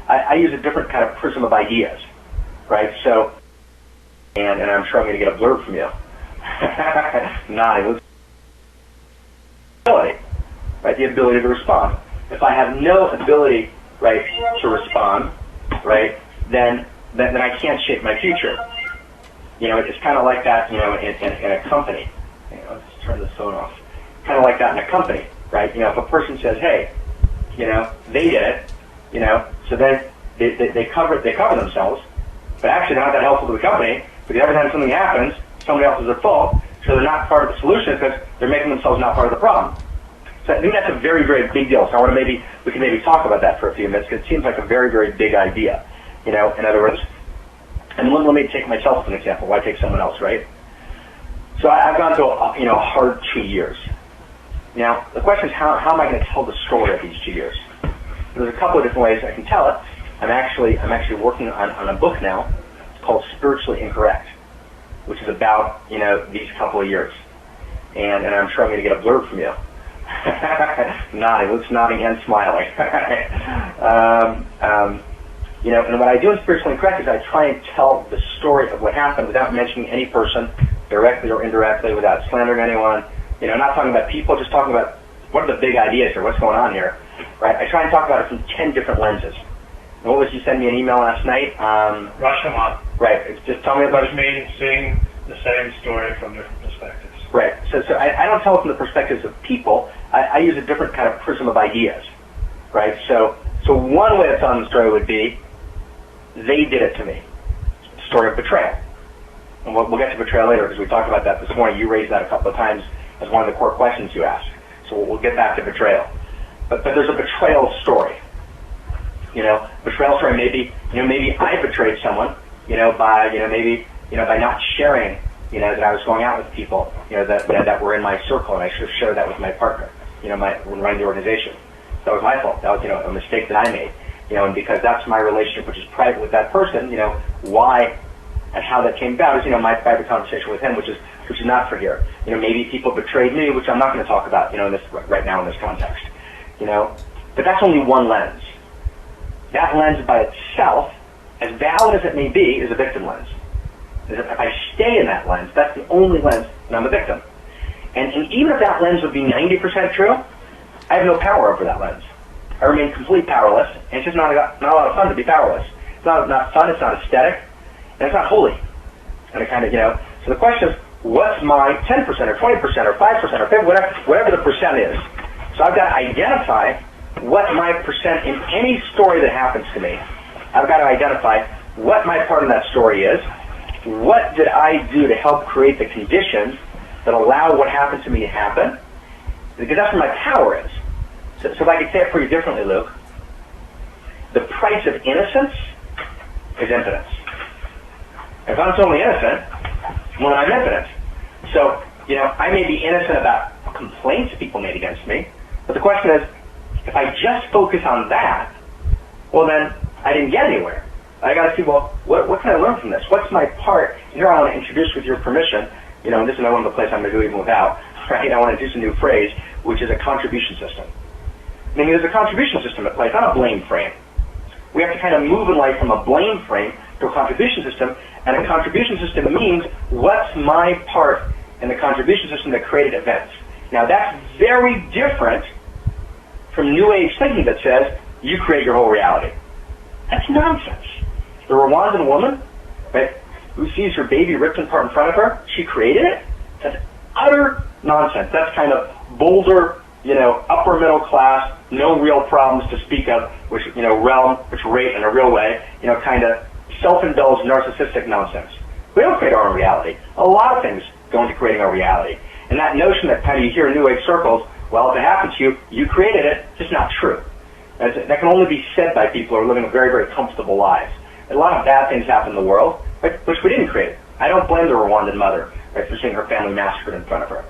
I use a different kind of prism of ideas, right? So, and I'm sure I'm going to get a blurb from you. Nodding. Right, the ability to respond. If I have no ability, right, to respond, right, then I can't shape my future. It's kind of like that, in a company. Let's turn this phone off. Kind of like that in a company, right? If a person says, hey, they did it, so then they cover themselves, but actually they're not that helpful to the company because every time something happens, somebody else is at fault, so they're not part of the solution because they're making themselves not part of the problem. So I think that's a very, very big deal. So we can maybe talk about that for a few minutes because it seems like a very, very big idea. In other words, and let me take myself as an example. Why take someone else, right? So I've gone through a hard 2 years. Now the question is how am I going to tell the story of these 2 years? There's a couple of different ways I can tell it. I'm actually working on a book now called Spiritually Incorrect, which is about these couple of years, and I'm sure I'm going to get a blurb from you. Nodding, Luke's nodding and smiling. And what I do in Spiritually Incorrect is I try and tell the story of what happened without mentioning any person, directly or indirectly, without slandering anyone. Not talking about people, just talking about what are the big ideas here, what's going on here, right? I try and talk about it from 10 different lenses. And what was you send me an email last night? Rosh Hashanah. Right. Just tell me about it. Me seeing the same story from different perspectives. Right. So I don't tell it from the perspectives of people. I use a different kind of prism of ideas. Right. So one way of telling the story would be, they did it to me. Story of betrayal. And we'll get to betrayal later because we talked about that this morning. You raised that a couple of times as one of the core questions you asked. So we'll get back to betrayal. But there's a betrayal story. Betrayal story. Maybe I betrayed someone. By not sharing. That I was going out with people. That were in my circle, and I should have shared that with my partner. When running the organization. That was my fault. That was a mistake that I made. And because that's my relationship, which is private with that person. Why and how that came about is my private conversation with him, which is not for here. Maybe people betrayed me, which I'm not going to talk about. In this right now in this context. But that's only one lens. That lens by itself, as valid as it may be, is a victim lens. If I stay in that lens, that's the only lens, and I'm a victim. And even if that lens would be 90% true, I have no power over that lens. I remain completely powerless, and it's just not a lot of fun to be powerless. It's not fun, it's not aesthetic, and it's not holy. And it kind of, so the question is, what's my 10% or 20% or 5% or 50%, whatever the percent is. So I've got to identify what my percent in any story that happens to me. I've got to identify what my part of that story is. What did I do to help create the conditions that allow what happened to me to happen? Because that's where my power is. So if I could say it for you differently, Luke, the price of innocence is impotence. If I'm totally innocent, well, I'm impotent. So, I may be innocent about complaints people made against me, but the question is, if I just focus on that, well then, I didn't get anywhere. I got to see, well, what can I learn from this? What's my part? Here I want to introduce, with your permission, and this is one of the places I'm going to do even without, right? I want to introduce a new phrase, which is a contribution system. Meaning there's a contribution system at play. It's not a blame frame. We have to kind of move in life from a blame frame to a contribution system, and a contribution system means what's my part in the contribution system that created events. Now that's very different from New Age thinking that says you create your whole reality. That's nonsense. The Rwandan woman, right, who sees her baby ripped apart in front of her, she created it? That's utter nonsense. That's kind of Boulder, upper middle class, no real problems to speak of, which, realm, which rate in a real way, kind of self-indulged narcissistic nonsense. We don't create our own reality. A lot of things go into creating our reality. And that notion that kind of you hear in New Age circles, well, if it happened to you, you created it, just not true. That can only be said by people who are living very, very comfortable lives. A lot of bad things happen in the world, right, which we didn't create. I don't blame the Rwandan mother, right, for seeing her family massacred in front of her.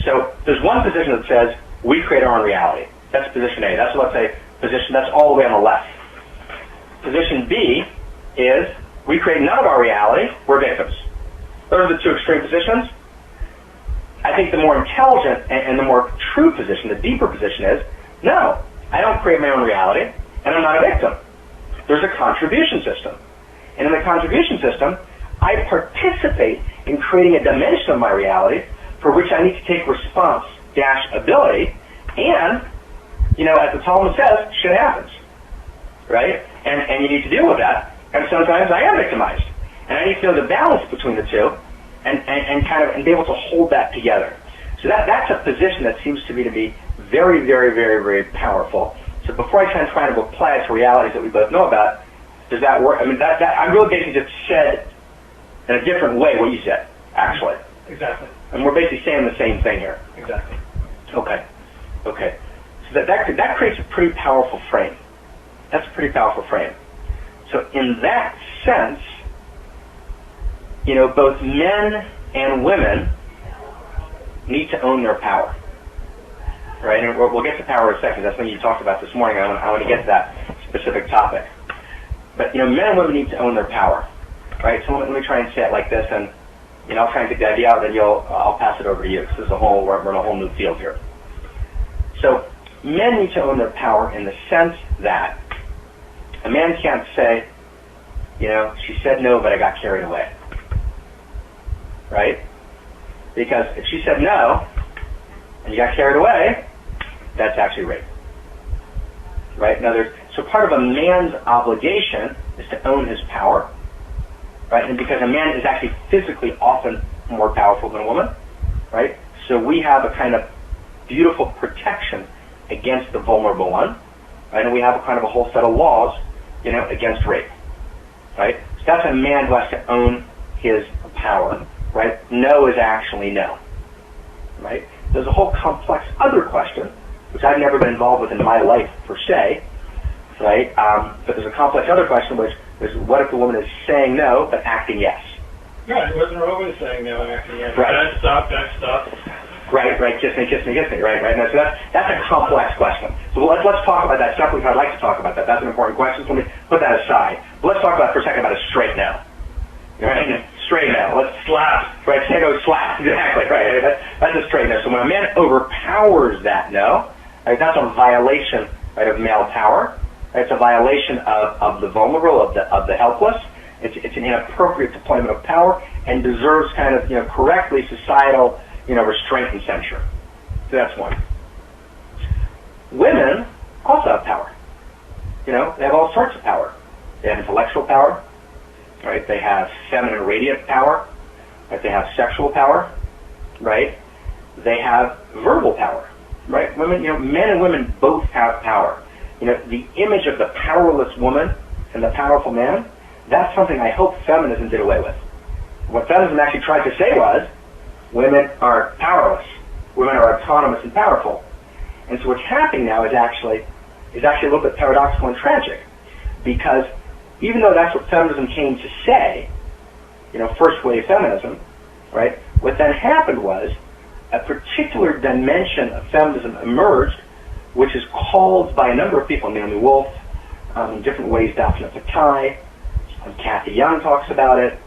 So there's one position that says we create our own reality. That's position A. That's, let's say, position, that's all the way on the left. Position B is we create none of our reality, we're victims. Those are the two extreme positions. I think the more intelligent and the more true position, the deeper position is, no, I don't create my own reality, and I'm not a victim. there's a contribution system. And in the contribution system, I participate in creating a dimension of my reality for which I need to take response-ability, and, as the Talmud says, shit happens, right? And you need to deal with that, and sometimes I am victimized. And I need to know the balance between the two, and be able to hold that together. So that's a position that seems to me to be very, very, very, very powerful. So before I try to apply it to realities that we both know about, does that work? I mean, that I really basically just said in a different way what you said, actually. Exactly. And we're basically saying the same thing here. Exactly. Okay. So that creates a pretty powerful frame. That's a pretty powerful frame. So in that sense, both men and women need to own their power. Right? And we'll get to power in a second. That's something you talked about this morning. I want to get to that specific topic. But, men and women need to own their power. Right? So let me try and say it like this, and I'll try and get the idea out, then I'll pass it over to you. Because we're in a whole new field here. So men need to own their power in the sense that a man can't say, she said no, but I got carried away. Right? Because if she said no, and you got carried away, that's actually rape. Right? Now so part of a man's obligation is to own his power. Right? And because a man is actually physically often more powerful than a woman, right? So we have a kind of beautiful protection against the vulnerable one, right? And we have a kind of a whole set of laws, against rape, right? So that's a man who has to own his power, right? No is actually no, right? There's a whole complex other question, which I've never been involved with in my life per se, right? But there's a complex other question, which is what if the woman is saying no but acting yes? Right, it wasn't always saying no and acting yes. Right. Don't stop. Right, kiss me, right. Now, so that's a complex question. So let's talk about that separately. I'd like to talk about that. That's an important question. So let me put that aside. But let's talk about for a second about a straight no. Right? Straight no. Let's slap. Right, say no, slap. Exactly, right. That's a straight no. So when a man overpowers that no, right, that's a violation, right, of male power. Right? It's a violation of the vulnerable, of the helpless. It's an inappropriate deployment of power and deserves kind of correctly societal restraint and censure. So that's one. Women also have power. They have all sorts of power. They have intellectual power, right? They have feminine radiant power, right? They have sexual power, right? They have verbal power, right? Women, men and women both have power. The image of the powerless woman and the powerful man, that's something I hope feminism did away with. What feminism actually tried to say was, women are powerless. Women are autonomous and powerful. And so what's happening now is actually a little bit paradoxical and tragic. Because even though that's what feminism came to say, first wave feminism, right? What then happened was a particular dimension of feminism emerged, which is called by a number of people, Naomi Wolf, in different ways, Daphne Fatai, Kathy Young talks about it,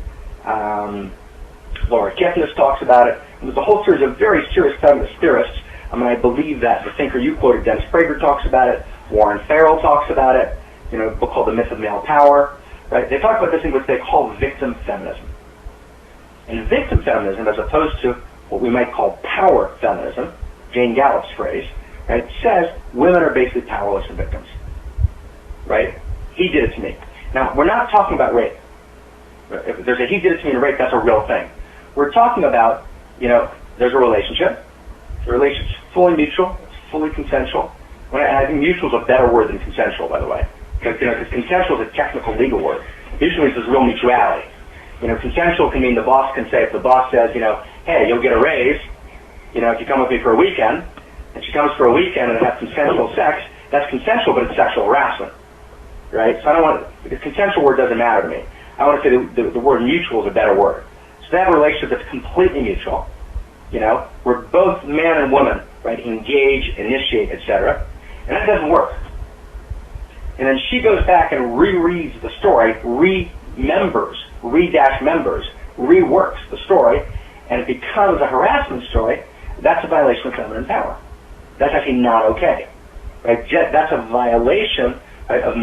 Laura Gafni talks about it. And there's a whole series of very serious feminist theorists. I believe that the thinker you quoted, Dennis Prager, talks about it. Warren Farrell talks about it. A book called The Myth of Male Power. Right? They talk about this thing which they call victim feminism. And victim feminism, as opposed to what we might call power feminism, Jane Gallup's phrase, right, says women are basically powerless and victims. Right? He did it to me. Now, we're not talking about rape. If there's a he did it to me in rape, that's a real thing. We're talking about, there's a relationship. The relationship's fully mutual. It's fully consensual. And I think mutual is a better word than consensual, by the way. Because consensual is a technical legal word. Mutual means there's real mutuality. Consensual can mean the boss can say, if the boss says, hey, you'll get a raise, if you come with me for a weekend, and she comes for a weekend and have consensual sex, that's consensual, but it's sexual harassment. Right? So I don't want to, the consensual word doesn't matter to me. I want to say the word mutual is a better word. So they have a relationship that's completely mutual, where both man and woman, right, engage, initiate, etc. And that doesn't work. And then she goes back and rereads the story, reworks the story, and it becomes a harassment story. That's a violation of feminine power. That's actually not okay. Right? That's a violation, right, of